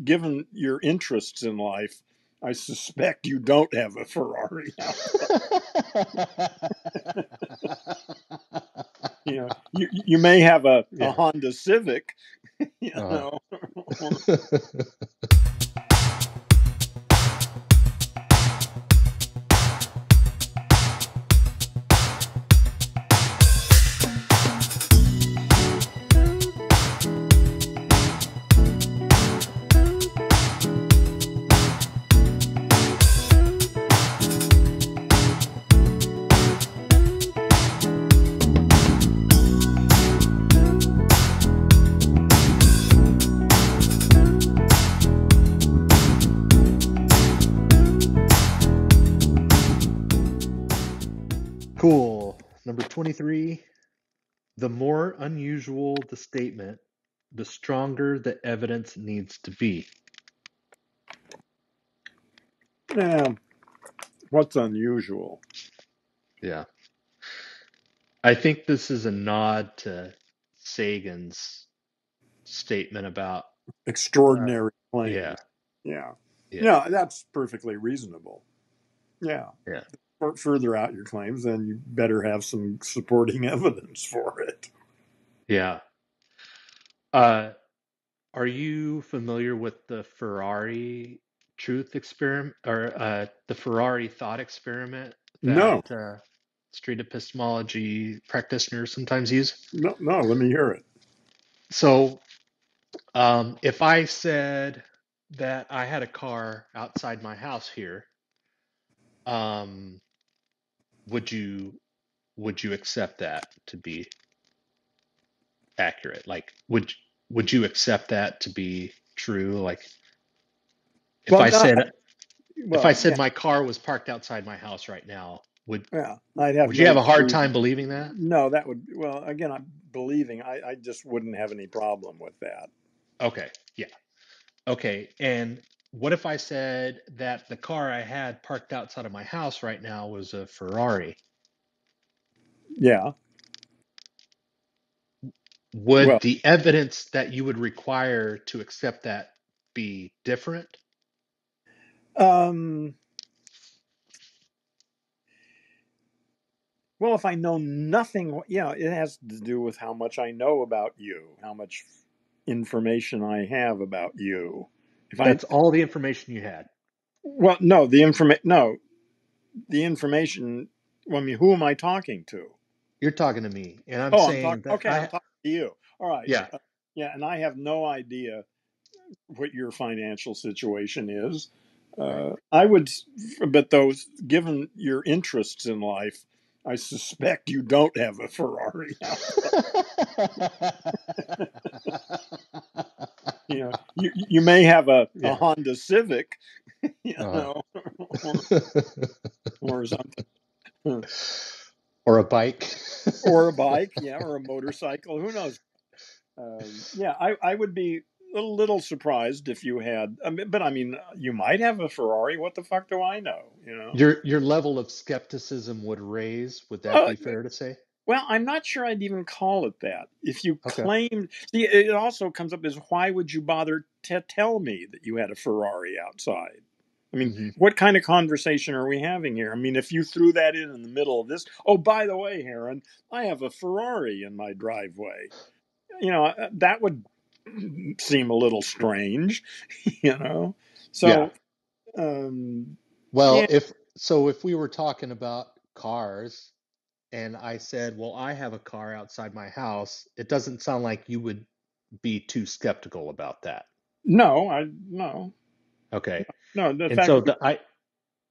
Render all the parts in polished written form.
given your interests in life, I suspect you don't have a Ferrari outside. You may have a Yeah. Honda Civic, Uh-huh. Cool. Number 23. The more unusual the statement, the stronger the evidence needs to be. Yeah, what's unusual? Yeah. I think this is a nod to Sagan's statement about, Extraordinary yeah, claims. Yeah. yeah, No, that's perfectly reasonable. Yeah. yeah. Further out your claims, then you better have some supporting evidence for it. Yeah. Are you familiar with the Ferrari truth experiment or the Ferrari thought experiment that No, street epistemology practitioners sometimes use? no, let me hear it. So, if I said that I had a car outside my house here, um, would you accept that to be accurate? Like, would you accept that to be true? Like, if Well, I no, said yeah, my car was parked outside my house right now, yeah. I'd have would you no have a hard clue. time believing that? No, that would, well, again, I'm believing, I just wouldn't have any problem with that. Okay, yeah. Okay, and what if I said that the car I had parked outside of my house right now was a Ferrari? Yeah. Would Well, the evidence that you would require to accept that be different? um, well, if I know nothing, it has to do with how much I know about you, how much information I have about you. If I, That's all the information you had. well, no, the information. Well, I mean, who am I talking to? You're talking to me, and I'm Oh, I'm saying talking. that Okay, I'm talking to you. All right. yeah, Yeah, and I have no idea what your financial situation is. right. I would, but those, given your interests in life, I suspect you don't have a Ferrari outside. You may have a Yeah. Honda Civic, Uh-huh. or, or something, Or a bike. or a bike, yeah, or a motorcycle. Who knows? Yeah, I would be a little surprised if you had, but I mean, you might have a Ferrari. What the fuck do I know? Your level of skepticism would raise. Would that Uh, be fair to say? well, I'm not sure I'd even call it that. If you Okay. claimed, see, it also comes up as why would you bother to tell me that you had a Ferrari outside? I mean, Hmm. what kind of conversation are we having here? I mean, if you threw that in the middle of this, oh, by the way, Heron, I have a Ferrari in my driveway. That would seem a little strange, you know. Yeah. So, um, Well, yeah, if we were talking about cars and I said, well, I have a car outside my house, it doesn't sound like you would be too skeptical about that. no, Okay. no. The And fact so that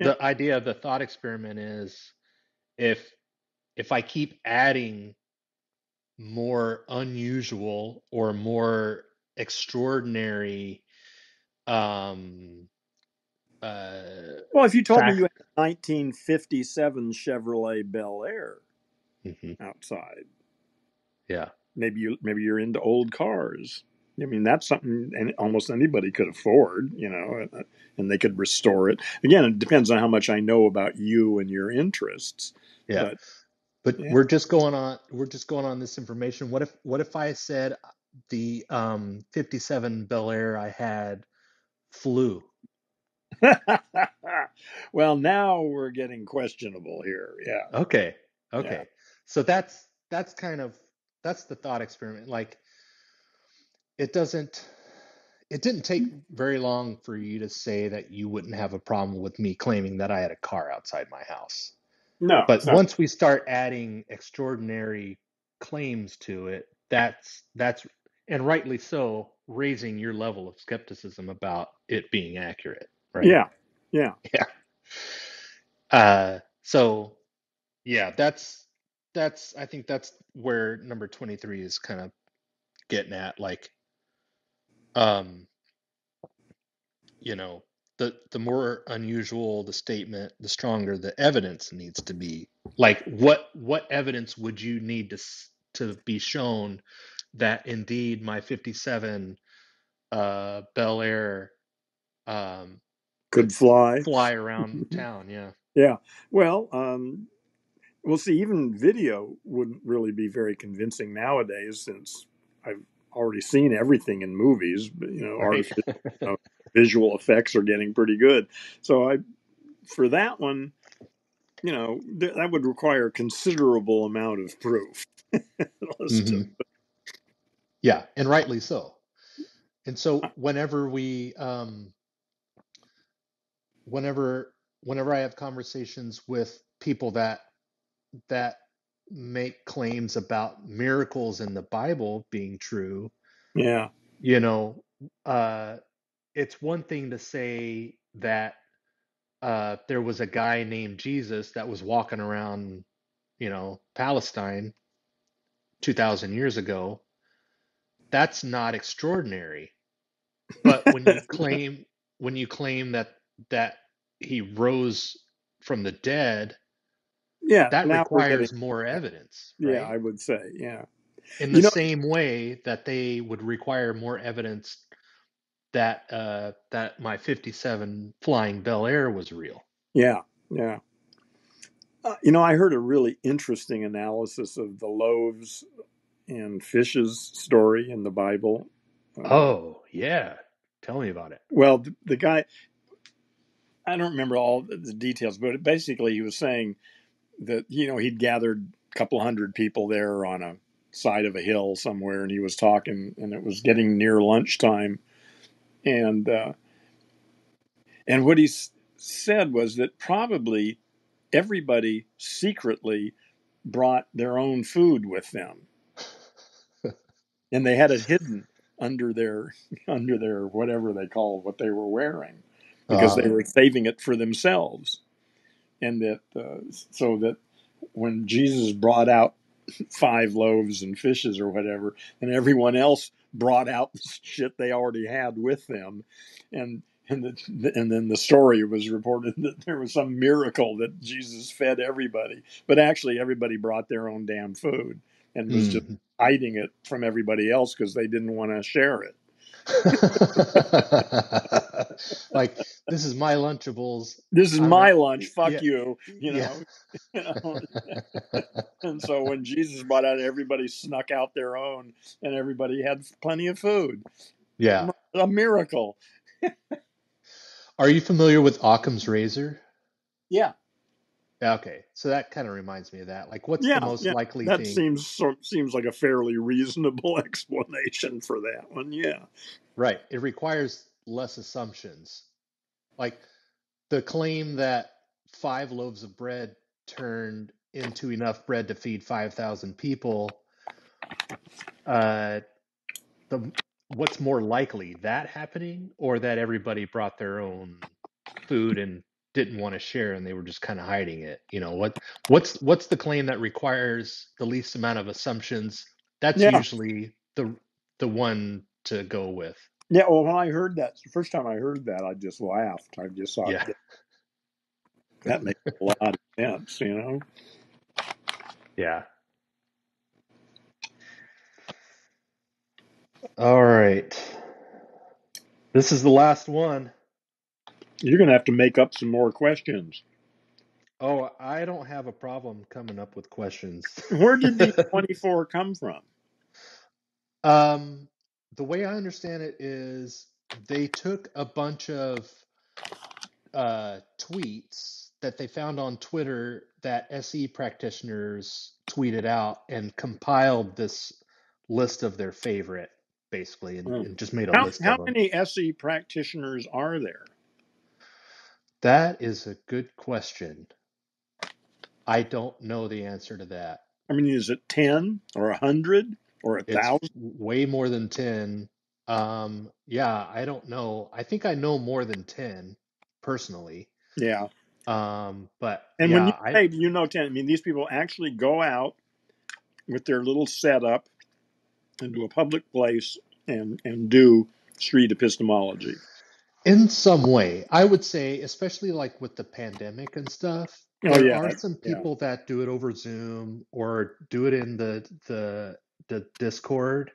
yeah, the idea of the thought experiment is if I keep adding more unusual or more extraordinary um uh well, if you told me you fact. had a 1957 Chevrolet Bel Air Mhm. outside, Yeah. maybe you're into old cars. I mean, that's something almost anybody could afford, and they could restore it. Again, it depends on how much I know about you and your interests. Yeah. But But yeah, we're just going on this information. What if I said the 57 Bel Air I had flu. Well, now we're getting questionable here. Yeah. Okay. Yeah. Okay. So that's kind of that's the thought experiment. Like it doesn't it didn't take very long for you to say that you wouldn't have a problem with me claiming that I had a car outside my house. No, But it's not. once we start adding extraordinary claims to it, that's and rightly so, raising your level of skepticism about it being accurate, right? Yeah. Yeah. Yeah. So yeah, that's I think that's where number 23 is kind of getting at. Like, um, you know, the more unusual the statement, the stronger the evidence needs to be. Like, what evidence would you need to be shown that indeed my 57 Bel Air Could could fly. fly around town? Yeah. Yeah. Well, we'll see. Even video wouldn't really be very convincing nowadays, since I've already seen everything in movies. But, Right. artificial visual effects are getting pretty good. So for that one, that would require a considerable amount of proof. Let's just, Hmm. Yeah, and rightly so. And so whenever I have conversations with people that make claims about miracles in the Bible being true, yeah, you know, uh, it's one thing to say that there was a guy named Jesus that was walking around, Palestine 2,000 years ago. That's not extraordinary. But when you claim that he rose from the dead, yeah. that Now we're getting, requires more evidence, yeah, right? I would say, yeah. In the You know, same way that they would require more evidence that my 57 flying Bel Air was real. yeah, yeah. I heard a really interesting analysis of the loaves and fishes story in the Bible. Uh, Oh, yeah. Tell me about it. well, the guy, I don't remember all the details, but basically he was saying that, he'd gathered a couple hundred people there on a side of a hill somewhere, and he was talking, and it was getting near lunchtime. And what he said was that probably everybody secretly brought their own food with them, and they had it hidden under their under their whatever they called what they were wearing, because they Uh, were saving it for themselves. And that so that when Jesus brought out 5 loaves and fishes or whatever, and everyone else brought out the shit they already had with them, and and then the story was reported that there was some miracle that Jesus fed everybody, but actually everybody brought their own damn food and was just mm. hiding it from everybody else because they didn't want to share it. Like, this is my Lunchables. This is I'm my not. lunch. Fuck Yeah, you. yeah. You know. And so when Jesus brought out, everybody snuck out their own, and everybody had plenty of food. Yeah. A miracle. Are you familiar with Occam's razor? Yeah, Yeah, okay, so that kind of reminds me of that. Like, what's the yeah, most yeah. likely That thing? seems like a fairly reasonable explanation for that one. Yeah, Right. It requires less assumptions. Like the claim that 5 loaves of bread turned into enough bread to feed 5,000 people. Uh, the what's more likely, that happening or that everybody brought their own food and didn't want to share and they were just kind of hiding it? What's the claim that requires the least amount of assumptions? That's yeah, usually the one to go with. yeah. Well, when I heard that the first time I heard that, I just laughed. I just thought Yeah. that makes a lot of sense. Yeah. All right. This is the last one. You're going to have to make up some more questions. Oh, I don't have a problem coming up with questions. Where did these 24 come from? Um, the way I understand it is they took a bunch of tweets that they found on Twitter that SE practitioners tweeted out and compiled this list of their favorite, basically, Oh. and just made a list How of them. many SE practitioners are there? That is a good question. I don't know the answer to that. I mean, is it 10 or 100 or It's 1,000? way more than 10. Yeah, I don't know. I think I know more than 10 personally. Yeah. But And when yeah, you say you know 10, I mean, these people actually go out with their little setup into a public place and do street epistemology. in some way, I would say, especially like with the pandemic and stuff, Oh, there yeah. are some Yeah. people that do it over Zoom or do it in the Discord.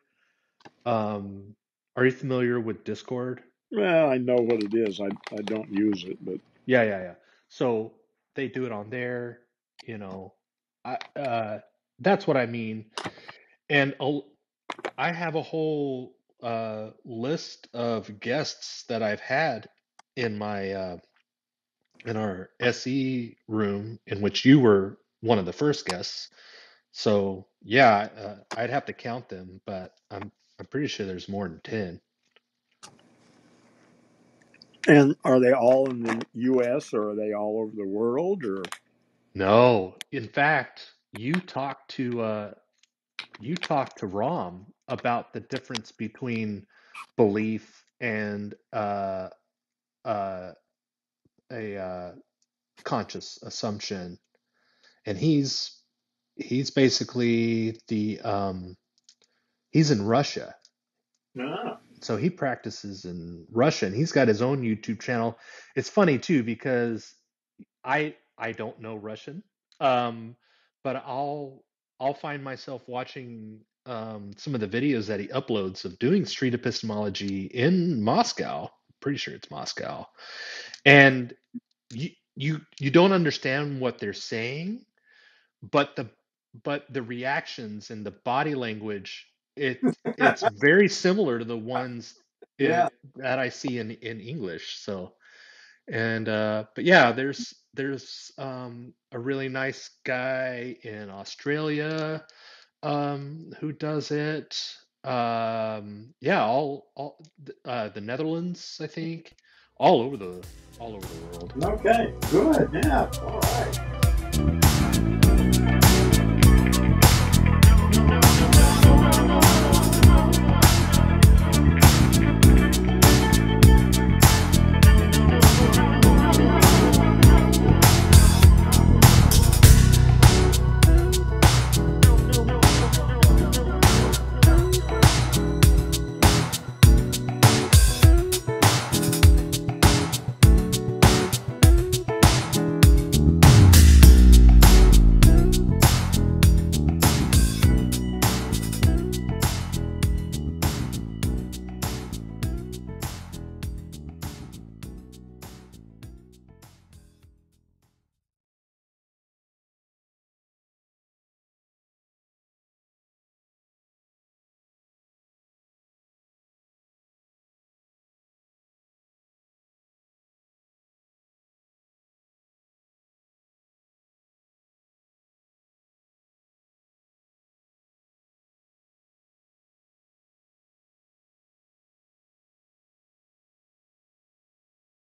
Are you familiar with Discord? Well, I know what it is. I don't use it, but Yeah. So they do it on there, you know. That's what I mean. And I have a whole list of guests that I've had in my in our SE room, in which you were one of the first guests. So yeah, I'd have to count them, but I'm pretty sure there's more than 10. and are they all in the U.S. or are they all over the world? Or No, in fact, you talked to Rom about the difference between belief and uh, a conscious assumption, and he's basically the he's in Russia, ah, so he practices in Russia, and he's got his own YouTube channel. It's funny too because I don't know Russian, um, but I'll find myself watching some of the videos that he uploads of doing street epistemology in Moscow. Pretty sure it's Moscow, and you don't understand what they're saying, but the reactions and the body language, it's very similar to the ones yeah. that I see in English. So and but yeah, there's a really nice guy in Australia who does it. Yeah, all the Netherlands, I think, all over the world. Okay, good. Yeah. All right.